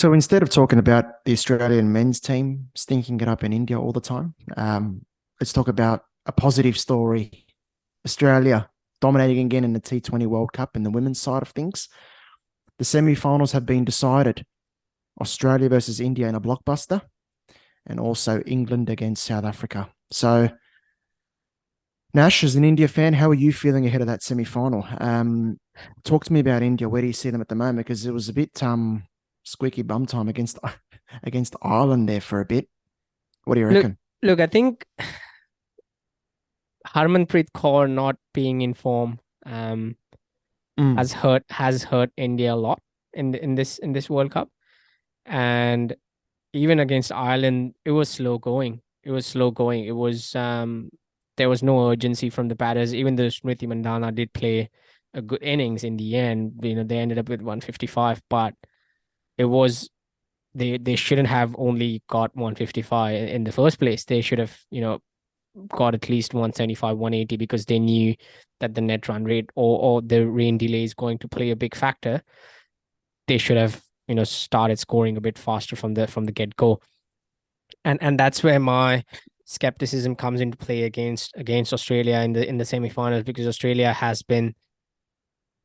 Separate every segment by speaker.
Speaker 1: So instead of talking about the Australian men's team stinking it up in India all the time, let's talk about a positive story. Australia dominating again in the T20 World Cup in the women's side of things. The semi-finals have been decided. Australia versus India in a blockbuster, and also England against South Africa. So, Nash, as an India fan, how are you feeling ahead of that semi-final? Talk to me about India. Where do you see them at the moment? Because it was a bit squeaky bum time against against Ireland there for a bit. What do you
Speaker 2: Look,
Speaker 1: reckon?
Speaker 2: look, I think Harmanpreet Kaur not being in form
Speaker 1: Mm.
Speaker 2: has hurt India a lot in this World Cup. And even against Ireland, it was slow going. It was slow going. It was there was no urgency from the batters. Even though Smriti Mandana did play a good innings in the end, they ended up with 155, but it was they shouldn't have only got 155 in the first place. They should have, got at least 175, 180 because they knew that the net run rate or the rain delay is going to play a big factor. They should have, started scoring a bit faster from the get-go. And that's where my skepticism comes into play against Australia in the semi-finals, because Australia has been,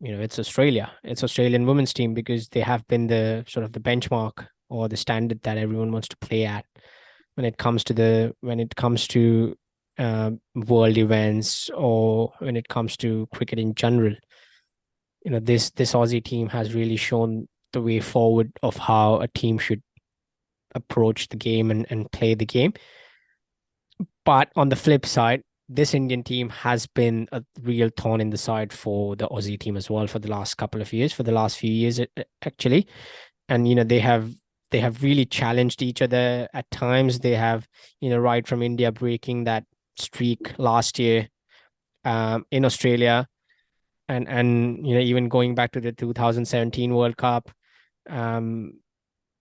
Speaker 2: it's Australia. It's Australian women's team because they have been the sort of the benchmark or the standard that everyone wants to play at when it comes to world events, or when it comes to cricket in general. This Aussie team has really shown the way forward of how a team should approach the game and play the game. But on the flip side, this Indian team has been a real thorn in the side for the Aussie team as well for the last couple of years, for the last few years actually. And they have really challenged each other at times. They have, right from India breaking that streak last year in Australia, and even going back to the 2017 World Cup, um,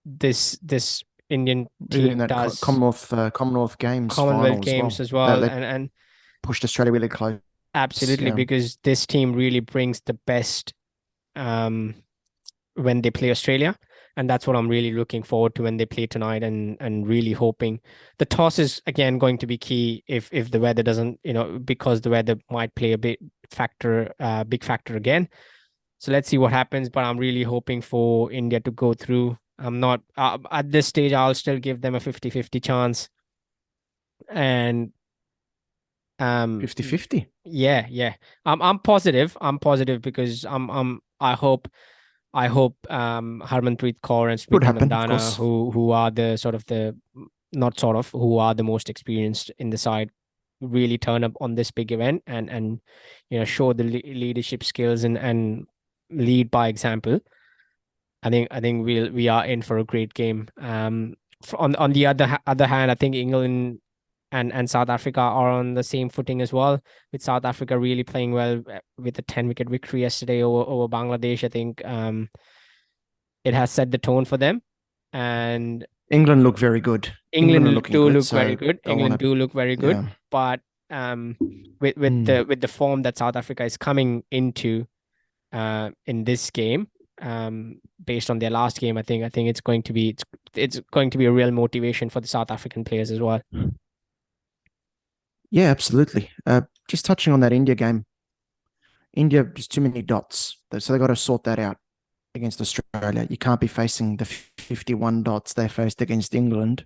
Speaker 2: this Indian
Speaker 1: Even in
Speaker 2: team
Speaker 1: that
Speaker 2: does
Speaker 1: Commonwealth Games
Speaker 2: Commonwealth
Speaker 1: final as
Speaker 2: Games
Speaker 1: well,
Speaker 2: as
Speaker 1: that
Speaker 2: well,
Speaker 1: they
Speaker 2: and
Speaker 1: pushed Australia really close.
Speaker 2: absolutely,
Speaker 1: Yeah.
Speaker 2: because this team really brings the best um, when they play Australia. And that's what I'm really looking forward to when they play tonight, and really hoping. The toss is again going to be key if the weather doesn't, because the weather might play a big factor again. So let's see what happens. But I'm really hoping for India to go through. I'm not at this stage. I'll still give them a 50-50 chance. And um,
Speaker 1: 50-50.
Speaker 2: yeah, yeah. I'm positive. I'm positive because I hope Harmanpreet Kaur and
Speaker 1: Could
Speaker 2: Smriti
Speaker 1: happen, of
Speaker 2: Mandana,
Speaker 1: course.
Speaker 2: who are the sort of the not sort of who are the most experienced in the side, really turn up on this big event and show the leadership skills and lead by example. I think we are in for a great game. On the other hand, I think England and South Africa are on the same footing as well, with South Africa really playing well with a 10-wicket victory yesterday over Bangladesh. I think it has set the tone for them. And
Speaker 1: England look very good. England are
Speaker 2: England
Speaker 1: looking
Speaker 2: do
Speaker 1: good,
Speaker 2: look very
Speaker 1: so
Speaker 2: good.
Speaker 1: they'll want
Speaker 2: England
Speaker 1: to.
Speaker 2: do look very good.
Speaker 1: Yeah.
Speaker 2: But with
Speaker 1: Mm.
Speaker 2: the form that South Africa is coming into in this game, based on their last game, I think it's going to be a real motivation for the South African players as well.
Speaker 1: Yeah, absolutely. Just touching on that India game, India just too many dots, so they got to sort that out against Australia. You can't be facing the 51 dots they faced against England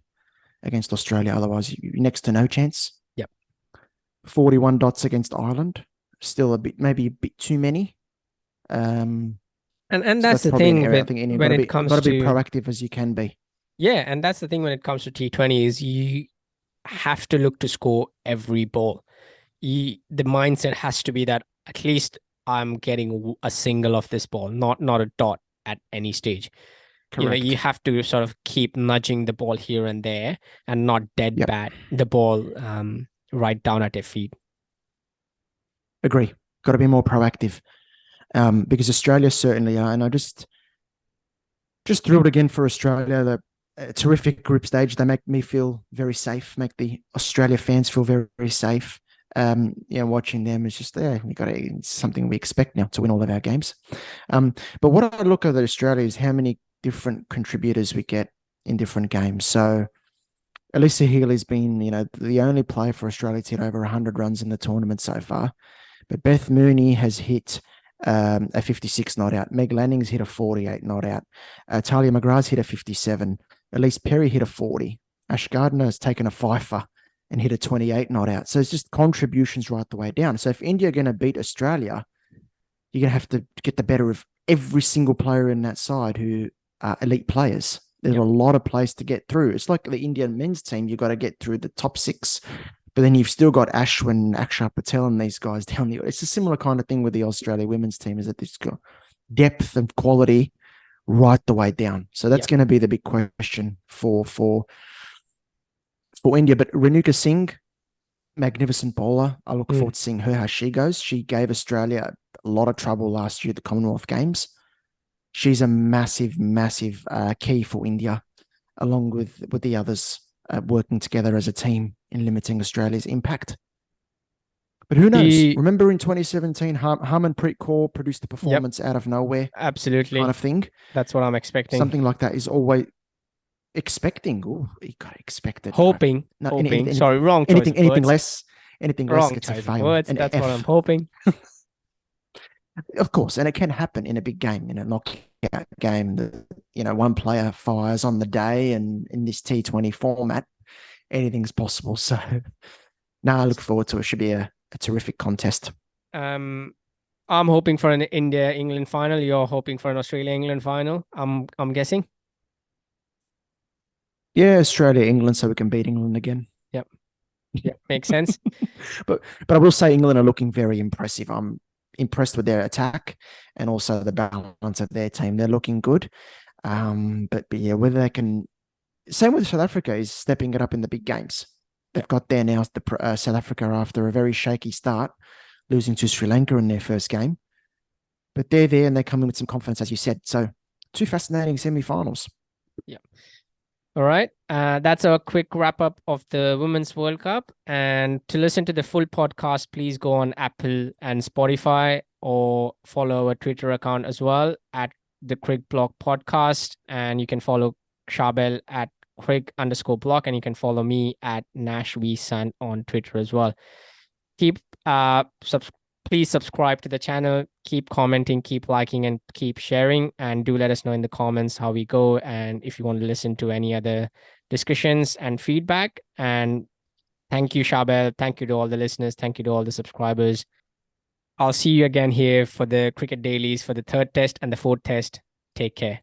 Speaker 1: against Australia. Otherwise, you next to no chance.
Speaker 2: Yep.
Speaker 1: 41 dots against Ireland, still a bit, maybe a bit too many. Um,
Speaker 2: And
Speaker 1: so
Speaker 2: that's
Speaker 1: that's
Speaker 2: the
Speaker 1: probably an
Speaker 2: thing
Speaker 1: area I
Speaker 2: with
Speaker 1: think India
Speaker 2: when it
Speaker 1: got
Speaker 2: comes
Speaker 1: to be
Speaker 2: to
Speaker 1: proactive as you can be.
Speaker 2: yeah, and that's the thing when it comes to T20 is you have to look to score every ball. The mindset has to be that at least I'm getting a single of this ball, not a dot at any stage. You
Speaker 1: Correct.
Speaker 2: have to sort of keep nudging the ball here and there and not dead
Speaker 1: Yep.
Speaker 2: bat the ball right down at their feet.
Speaker 1: Agree. Got to be more proactive. Because Australia certainly are, and I just thrilled again for Australia. A terrific group stage. They make me feel very safe. Make the Australia fans feel very, very safe. Watching them is just there. It's something we expect now to win all of our games. But what I look at Australia is how many different contributors we get in different games. So Alyssa Healy's been, the only player for Australia to hit over 100 runs in the tournament so far. But Beth Mooney has hit a 56 not out. Meg Lanning's hit a 48 not out. Talia McGrath's hit a 57. Elise Perry hit a 40. Ash Gardner has taken a fifer and hit a 28 not out. So it's just contributions right the way down. So if India are going to beat Australia, you're going to have to get the better of every single player in that side who are elite players. There's a lot of players to get through. It's like the Indian men's team. You've got to get through the top 6, but then you've still got Ashwin, Akshar Patel, and these guys down the. It's a similar kind of thing with the Australia women's team, is that there's got depth and quality right the way down. So that's going to be the big question for India. But Renuka Singh, magnificent bowler. I look forward to seeing how she goes. She gave Australia a lot of trouble last year at the Commonwealth Games. She's a massive, massive key for India, along with the others working together as a team in limiting Australia's impact. But who knows? Remember in 2017, Harmanpreet Kaur produced a performance out of nowhere.
Speaker 2: Absolutely.
Speaker 1: Kind of thing.
Speaker 2: That's what I'm expecting.
Speaker 1: Something like that is always expecting. Oh, you got to expect it.
Speaker 2: Hoping.
Speaker 1: No,
Speaker 2: hoping. Sorry, wrong choice
Speaker 1: anything
Speaker 2: of words.
Speaker 1: less. Anything less
Speaker 2: Wrong
Speaker 1: gets a
Speaker 2: choice of
Speaker 1: fail.
Speaker 2: words. That's what I'm hoping.
Speaker 1: Of course, and it can happen in a big game, in a knockout game. One player fires on the day, and in this T20 format, anything's possible. So, I look forward to it. Should be a terrific contest.
Speaker 2: I'm hoping for an India-England final. You're hoping for an Australia-England final, I'm guessing.
Speaker 1: Yeah, Australia-England, so we can beat England again.
Speaker 2: Yep. Yeah, makes sense.
Speaker 1: But I will say England are looking very impressive. I'm impressed with their attack and also the balance of their team. They're looking good. But yeah, whether they can. Same with South Africa is stepping it up in the big games. They've got there now South Africa after a very shaky start, losing to Sri Lanka in their first game. But they're there and they're coming with some confidence, as you said. So 2 fascinating semi-finals.
Speaker 2: Yeah. All right. That's a quick wrap up of the Women's World Cup. And to listen to the full podcast, please go on Apple and Spotify, or follow our Twitter account as well at the Crick Block Podcast. And you can follow Sharbel at Crick_block, and you can follow me at Nash V Sun on Twitter as well. Please subscribe to the channel, keep commenting, keep liking, and keep sharing. And do let us know in the comments how we go, and if you want to listen to any other discussions and feedback. And thank you, Sharbel. Thank you to all the listeners. Thank you to all the subscribers. I'll see you again here for the Cricket Dailies for the 3rd test and the 4th test. Take care.